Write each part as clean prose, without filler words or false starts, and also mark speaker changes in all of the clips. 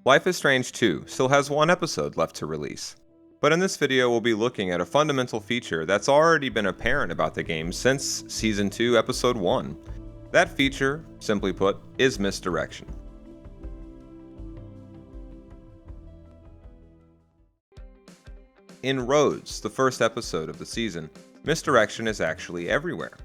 Speaker 1: Life is Strange 2 still has one episode left to release, but in this video we'll be looking at a fundamental feature that's already been apparent about the game since Season 2, Episode 1. That feature, simply put, is misdirection. In Rhodes, the first episode of the season, misdirection is actually everywhere.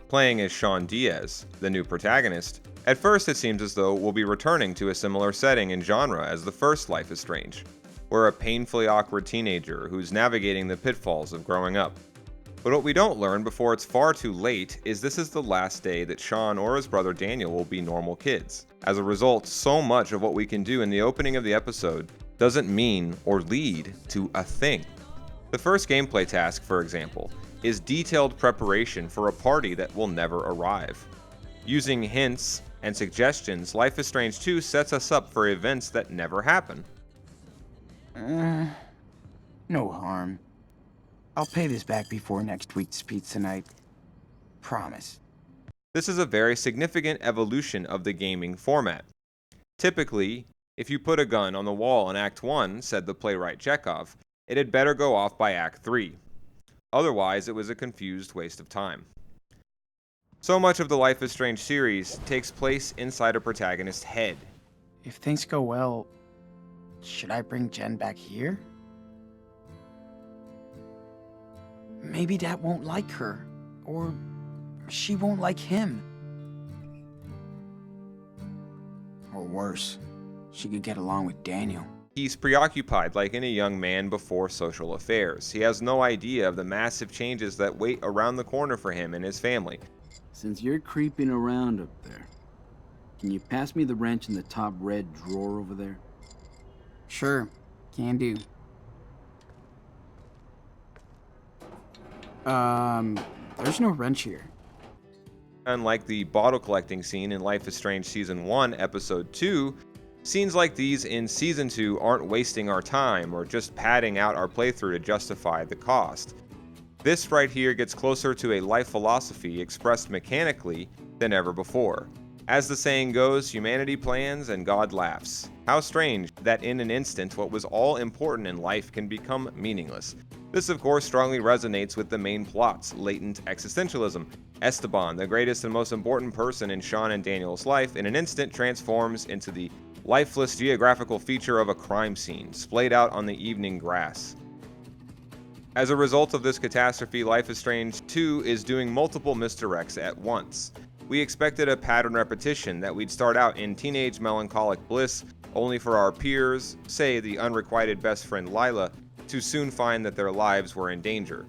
Speaker 1: Playing as Sean Diaz, the new protagonist, at first it seems as though we'll be returning to a similar setting and genre as the first Life is Strange. We're a painfully awkward teenager who's navigating the pitfalls of growing up. But what we don't learn before it's far too late is this is the last day that Sean or his brother Daniel will be normal kids. As a result, so much of what we can do in the opening of the episode doesn't mean or lead to a thing. The first gameplay task, for example, is detailed preparation for a party that will never arrive. Using hints and suggestions, Life is Strange 2 sets us up for events that never happen.
Speaker 2: No harm. I'll pay this back before next week's pizza night. Promise.
Speaker 1: This is a very significant evolution of the gaming format. Typically, if you put a gun on the wall in Act 1, said the playwright Chekhov, it had better go off by Act 3. Otherwise, it was a confused waste of time. So much of the Life is Strange series takes place inside a protagonist's head.
Speaker 2: If things go well, should I bring Jen back here? Maybe Dad won't like her, or she won't like him. Or worse, she could get along with Daniel.
Speaker 1: He's preoccupied like any young man before social affairs. He has no idea of the massive changes that wait around the corner for him and his family.
Speaker 3: Since you're creeping around up there, can you pass me the wrench in the top red drawer over there?
Speaker 2: Sure, can do. There's no wrench here.
Speaker 1: Unlike the bottle collecting scene in Life is Strange Season 1, Episode 2, scenes like these in Season 2 aren't wasting our time or just padding out our playthrough to justify the cost. This right here gets closer to a life philosophy expressed mechanically than ever before. As the saying goes, humanity plans and God laughs. How strange that in an instant what was all important in life can become meaningless. This of course strongly resonates with the main plot's latent existentialism. Esteban, the greatest and most important person in Sean and Daniel's life, in an instant transforms into the lifeless geographical feature of a crime scene, splayed out on the evening grass. As a result of this catastrophe, Life is Strange 2 is doing multiple misdirects at once. We expected a pattern repetition that we'd start out in teenage melancholic bliss, only for our peers, say the unrequited best friend Lila, to soon find that their lives were in danger.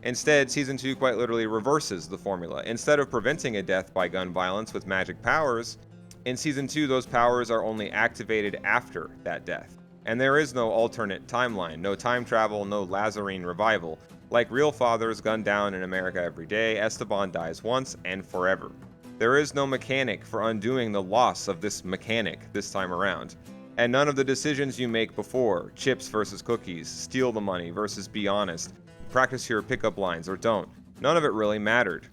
Speaker 1: Instead, Season 2 quite literally reverses the formula. Instead of preventing a death by gun violence with magic powers, in Season 2 those powers are only activated after that death. And there is no alternate timeline, no time travel, no Lazarine revival. Like real fathers gunned down in America every day, Esteban dies once and forever. There is no mechanic for undoing the loss of this mechanic this time around. And none of the decisions you make before, chips versus cookies, steal the money versus be honest, practice your pickup lines or don't, none of it really mattered.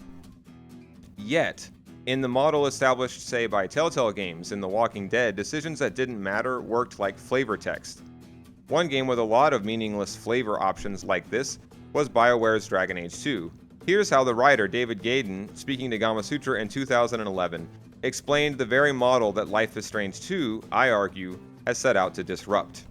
Speaker 1: Yet, in the model established, say, by Telltale games in The Walking Dead, decisions that didn't matter worked like flavor text. One game with a lot of meaningless flavor options like this was Bioware's Dragon Age 2. Here's how the writer David Gayden, speaking to Gamasutra in 2011, explained the very model that Life is Strange 2, I argue, has set out to disrupt.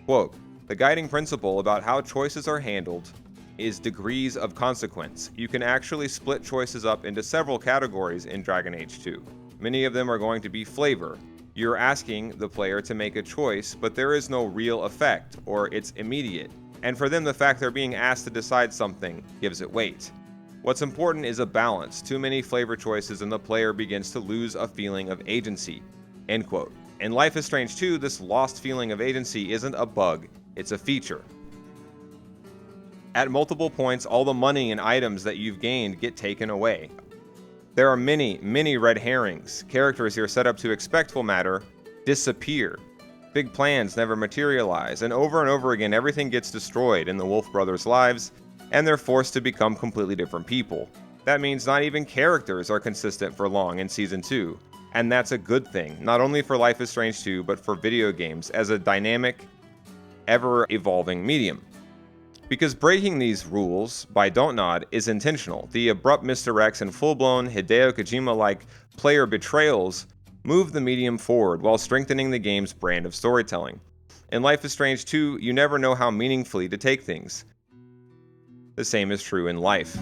Speaker 1: Quote, "The guiding principle about how choices are handled is degrees of consequence. You can actually split choices up into several categories in Dragon Age 2. Many of them are going to be flavor. You're asking the player to make a choice, but there is no real effect, or it's immediate. And for them, the fact they're being asked to decide something gives it weight. What's important is a balance. Too many flavor choices and the player begins to lose a feeling of agency." End quote. In Life is Strange 2, this lost feeling of agency isn't a bug, it's a feature. At multiple points, all the money and items that you've gained get taken away. There are many red herrings. Characters you're set up to expect will matter disappear. Big plans never materialize, and over again everything gets destroyed in the Wolf brothers' lives, and they're forced to become completely different people. That means not even characters are consistent for long in Season 2. And that's a good thing, not only for Life is Strange 2, but for video games as a dynamic, ever-evolving medium. Because breaking these rules by Don't Nod is intentional. The abrupt misdirects and full-blown Hideo Kojima-like player betrayals move the medium forward while strengthening the game's brand of storytelling. In Life is Strange 2, you never know how meaningfully to take things. The same is true in life.